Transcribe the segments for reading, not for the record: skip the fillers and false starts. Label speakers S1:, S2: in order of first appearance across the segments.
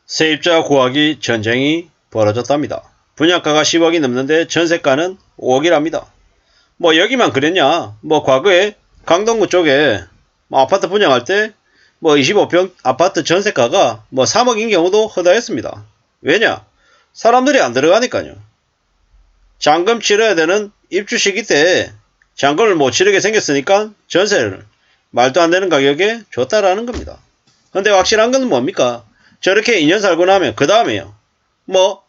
S1: 세입자 구하기 전쟁이 벌어졌답니다. 분양가가 10억이 넘는데 전세가는 5억이랍니다. 뭐 여기만 그랬냐? 뭐 과거에 강동구 쪽에 뭐 아파트 분양할 때 뭐 25평 아파트 전세가가 뭐 3억인 경우도 허다했습니다. 왜냐? 사람들이 안 들어가니까요. 잔금 치러야 되는 입주 시기 때 잔금을 못 치르게 생겼으니까 전세를 말도 안 되는 가격에 줬다라는 겁니다. 근데 확실한 건 뭡니까? 저렇게 2년 살고 나면 그 다음에요. 뭐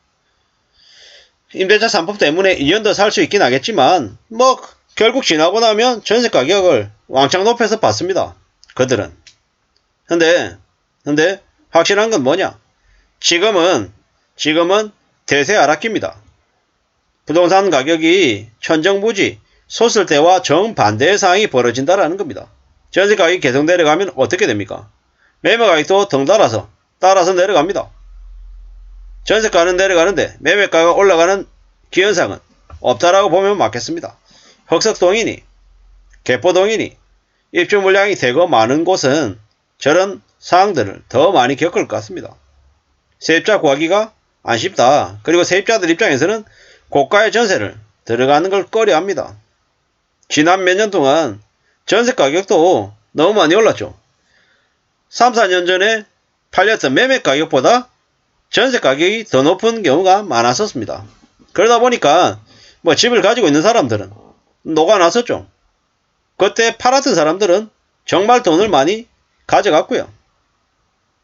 S1: 임대차 3법 때문에 2년 더 살 수 있긴 하겠지만 뭐 결국 지나고 나면 전세 가격을 왕창 높여서 받습니다. 그들은. 근데 확실한 건 뭐냐? 지금은 대세 아락기입니다. 부동산 가격이 천정부지 솟을 때와 정반대의 상황이 벌어진다라는 겁니다. 전세 가격이 계속 내려가면 어떻게 됩니까? 매매 가격도 덩달아서 따라서 내려갑니다. 전세가는 내려가는데 매매가가 올라가는 기현상은 없다라고 보면 맞겠습니다. 흑석동이니 개포동이니 입주 물량이 대거 많은 곳은 저런 상황들을 더 많이 겪을 것 같습니다. 세입자 구하기가 안 쉽다. 그리고 세입자들 입장에서는 고가의 전세를 들어가는 걸 꺼려합니다. 지난 몇 년 동안 전세 가격도 너무 많이 올랐죠. 3, 4년 전에 팔렸던 매매 가격보다 전세 가격이 더 높은 경우가 많았었습니다. 그러다 보니까 뭐 집을 가지고 있는 사람들은 녹아났었죠. 그때 팔았던 사람들은 정말 돈을 많이 가져갔고요.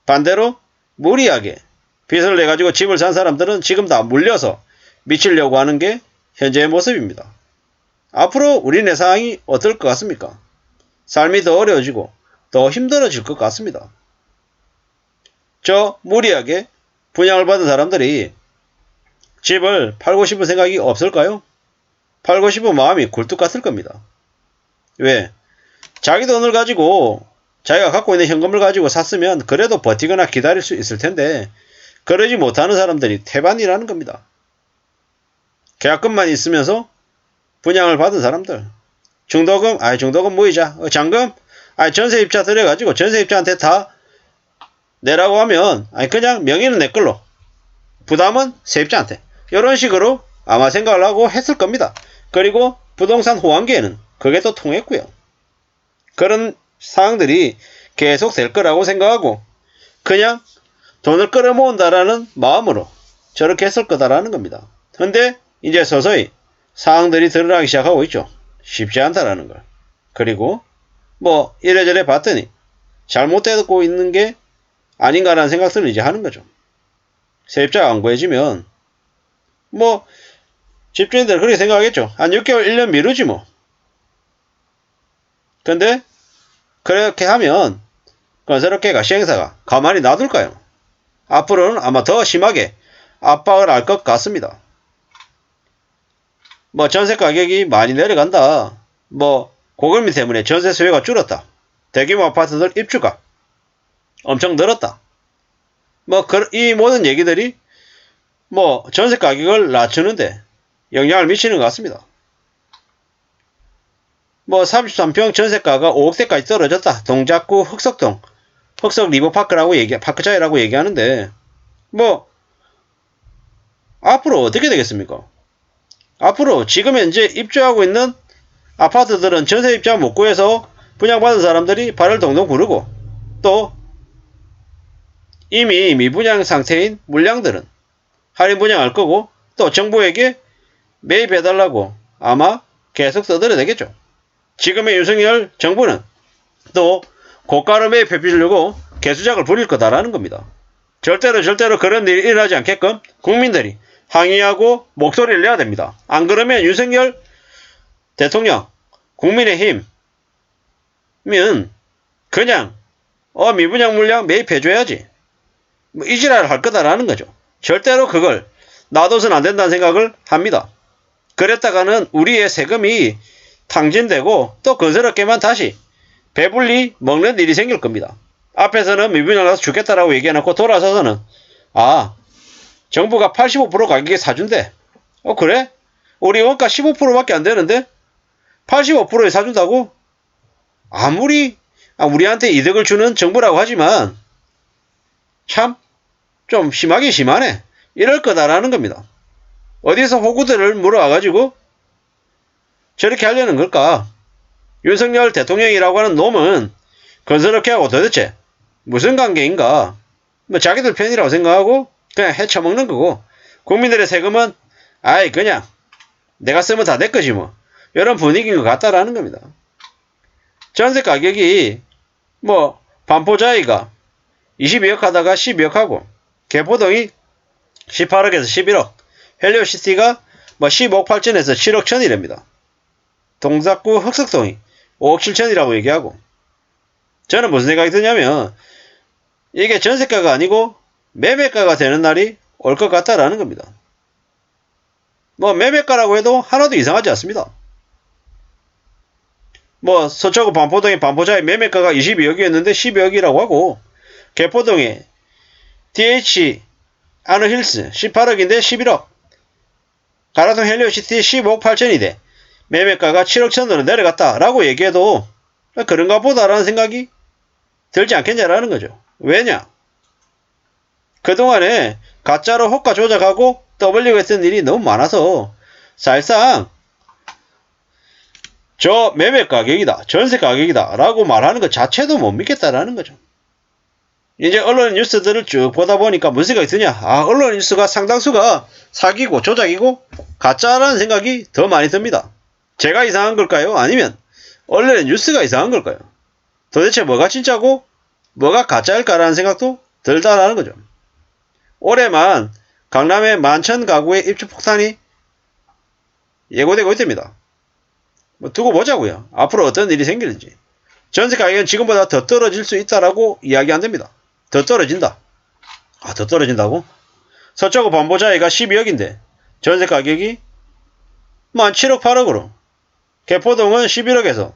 S1: 반대로 무리하게 빚을 내가지고 집을 산 사람들은 지금 다 물려서 미치려고 하는 게 현재의 모습입니다. 앞으로 우리네 상황이 어떨 것 같습니까? 삶이 더 어려워지고 더 힘들어질 것 같습니다. 저 무리하게 분양을 받은 사람들이 집을 팔고 싶은 생각이 없을까요? 팔고 싶은 마음이 굴뚝 같을 겁니다. 왜? 자기 돈을 가지고 자기가 갖고 있는 현금을 가지고 샀으면 그래도 버티거나 기다릴 수 있을 텐데 그러지 못하는 사람들이 태반이라는 겁니다. 계약금만 있으면서 분양을 받은 사람들, 중도금 무이자, 잔금, 전세입자 들여가지고 전세입자한테 다 내라고 하면 그냥 명의는 내 걸로, 부담은 세입자한테, 이런 식으로 아마 생각을 하고 했을 겁니다. 그리고 부동산 호황기에는 그게 또 통했고요. 그런 상황들이 계속 될 거라고 생각하고 그냥 돈을 끌어모은다라는 마음으로 저렇게 했을 거다라는 겁니다. 근데 이제 서서히 상황들이 드러나기 시작하고 있죠. 쉽지 않다라는 걸. 그리고 뭐 이래저래 봤더니 잘못되고 있는 게 아닌가라는 생각들을 이제 하는 거죠. 세입자가 안 구해지면 뭐 집주인들은 그렇게 생각하겠죠. 한 6개월 1년 미루지 뭐. 근데 그렇게 하면 건설업계가 시행사가 가만히 놔둘까요? 앞으로는 아마 더 심하게 압박을 할 것 같습니다. 뭐 전세 가격이 많이 내려간다. 뭐 고금리 때문에 전세 수요가 줄었다. 대규모 아파트들 입주가 엄청 늘었다. 뭐 이 모든 얘기들이 뭐 전세 가격을 낮추는데 영향을 미치는 것 같습니다. 뭐 33평 전세가가 5억대까지 떨어졌다. 동작구 흑석동, 흑석 리버파크라고 파크자이라고 얘기하는데 뭐 앞으로 어떻게 되겠습니까? 앞으로 지금 현재 입주하고 있는 아파트들은 전세 입자 못 구해서 분양받은 사람들이 발을 동동 구르고 또 이미 미분양 상태인 물량들은 할인 분양할 거고 또 정부에게 매입해달라고 아마 계속 써들어대겠죠. 지금의 윤석열 정부는 또 고가로 매입해주려고 개수작을 부릴 거다라는 겁니다. 절대로 그런 일이 일어나지 않게끔 국민들이 항의하고 목소리를 내야 됩니다. 안 그러면 윤석열 대통령, 국민의힘은 그냥 미분양 물량 매입해줘야지 뭐 이지랄을 할 거다라는 거죠. 절대로 그걸 놔둬서는 안 된다는 생각을 합니다. 그랬다가는 우리의 세금이 탕진되고 또 건설업계만 다시 배불리 먹는 일이 생길 겁니다. 앞에서는 미분양 가서 죽겠다라고 얘기해놓고 돌아서서는 정부가 85% 가격에 사준대. 그래? 우리 원가 15%밖에 안 되는데 85%에 사준다고? 아무리 우리한테 이득을 주는 정부라고 하지만 참 좀 심하게 심하네. 이럴 거다라는 겁니다. 어디서 호구들을 물어와가지고 저렇게 하려는 걸까? 윤석열 대통령이라고 하는 놈은 건설업계 하고 도대체 무슨 관계인가? 뭐 자기들 편이라고 생각하고 그냥 헤쳐먹는 거고, 국민들의 세금은 아이 그냥 내가 쓰면 다 내 거지 뭐, 이런 분위기인 것 같다라는 겁니다. 전세 가격이 뭐 반포자이가 22억 하다가 12억 하고, 개포동이 18억에서 11억, 헬리오시티가 뭐 15억 8천에서 7억 천이랍니다. 동작구 흑석동이 5억 7천이라고 얘기하고, 저는 무슨 생각이 드냐면 이게 전세가가 아니고 매매가가 되는 날이 올 것 같다라는 겁니다. 뭐 매매가라고 해도 하나도 이상하지 않습니다. 뭐 서초구 반포동의 반포자의 매매가가 22억이었는데 12억이라고 하고, 개포동의 DH 아너힐스 18억인데 11억, 가라동 헬리오시티 15억 8천인데 매매가가 7억 천으로 내려갔다라고 얘기해도 그런가 보다라는 생각이 들지 않겠냐라는 거죠. 왜냐? 그동안에 가짜로 호가 조작하고 떠벌리고 했던 일이 너무 많아서 사실상 저 매매 가격이다, 전세 가격이다 라고 말하는 것 자체도 못 믿겠다라는 거죠. 이제 언론 뉴스들을 쭉 보다 보니까 무슨 생각이 드냐? 아, 언론 뉴스가 상당수가 사기고 조작이고 가짜라는 생각이 더 많이 듭니다. 제가 이상한 걸까요? 아니면 언론의 뉴스가 이상한 걸까요? 도대체 뭐가 진짜고 뭐가 가짜일까라는 생각도 들다라는 거죠. 올해만 강남의 11,000 가구의 입주 폭탄이 예고되고 있답니다. 뭐 두고 보자고요. 앞으로 어떤 일이 생길지. 전세 가격은 지금보다 더 떨어질 수 있다라고 이야기한답니다. 더 떨어진다. 아, 더 떨어진다고? 서초구 반포자이가 12억인데 전세 가격이 만 7억 8억으로, 개포동은 11억에서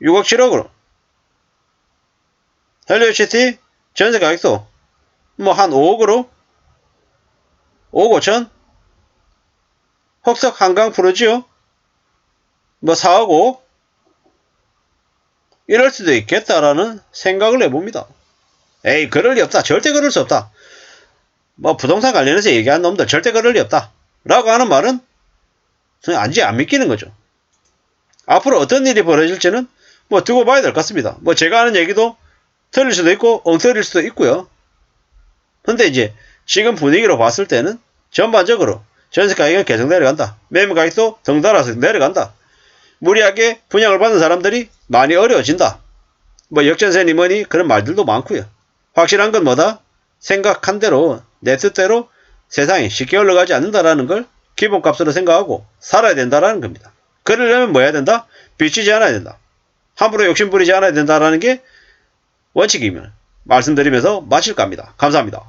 S1: 6억 7억으로, 헬리오시티 전세 가격도 뭐 한 5억으로 5억 5천, 혹석 한강 프로지오 뭐 4억 5억, 이럴 수도 있겠다라는 생각을 해봅니다. 에이, 그럴 리 없다. 절대 그럴 수 없다. 뭐 부동산 관련해서 얘기하는 놈들 절대 그럴 리 없다 라고 하는 말은 안 믿기는 거죠. 앞으로 어떤 일이 벌어질지는 뭐 두고 봐야 될 것 같습니다. 뭐 제가 하는 얘기도 틀릴 수도 있고 엉터리일 수도 있고요. 근데 이제 지금 분위기로 봤을 때는 전반적으로 전세 가격은 계속 내려간다. 매매 가격도 덩달아서 내려간다. 무리하게 분양을 받는 사람들이 많이 어려워진다. 뭐 역전세니 뭐니 그런 말들도 많고요. 확실한 건 뭐다? 생각한 대로 내 뜻대로 세상이 쉽게 흘러가지 않는다라는 걸 기본값으로 생각하고 살아야 된다라는 겁니다. 그러려면 뭐 해야 된다? 비치지 않아야 된다. 함부로 욕심 부리지 않아야 된다라는 게 원칙임을 말씀드리면서 마칠까 합니다. 감사합니다.